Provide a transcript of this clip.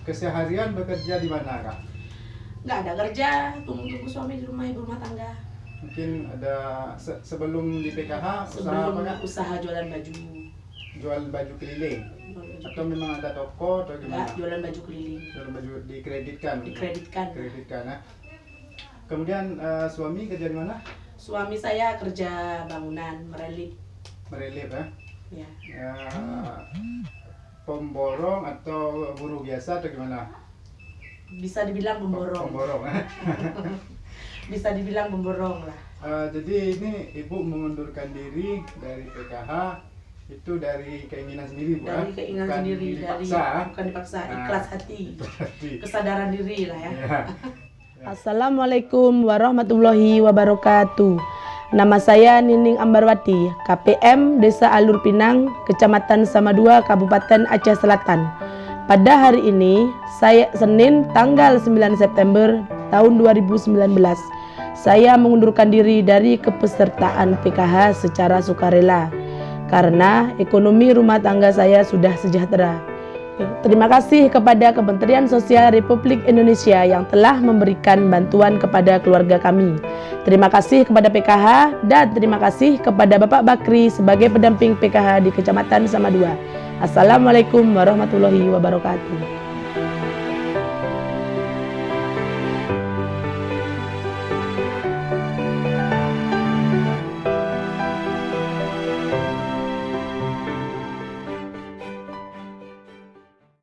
keseharian bekerja di mana, Kak? Nggak ada kerja, tunggu suami di rumah, ibu rumah tangga. Mungkin ada sebelum di PKH usaha Sebelum apa, Kak? usaha jualan baju. Jual baju keliling? Jualan baju Atau memang ada toko atau Nggak, gimana? jualan baju keliling. Jual baju dikreditkan? Dikreditkan. Dikreditkan, ya. Kemudian suami kerja di mana? Suami saya kerja bangunan, merelip. Merelip, ya? Ya. Pemborong atau buruh biasa atau gimana? Bisa dibilang pemborong. Pemborong. Bisa dibilang pemborong lah. Jadi ini ibu mengundurkan diri dari PKH itu dari keinginan sendiri, Bu? Dari keinginan Bukan sendiri, dipaksa. bukan dipaksa, ikhlas hati, Berarti. kesadaran diri lah ya. Ya. Assalamualaikum warahmatullahi wabarakatuh. Nama saya Nining Ambarwati, KPM Desa Alur Pinang, Kecamatan Samadua, Kabupaten Aceh Selatan. Pada hari ini, Senin tanggal 9 September tahun 2019, saya mengundurkan diri dari kepesertaan PKH secara sukarela karena ekonomi rumah tangga saya sudah sejahtera. Terima kasih kepada Kementerian Sosial Republik Indonesia yang telah memberikan bantuan kepada keluarga kami. Terima kasih kepada PKH dan terima kasih kepada Bapak Bakri sebagai pendamping PKH di Kecamatan Samadua. Assalamualaikum warahmatullahi wabarakatuh.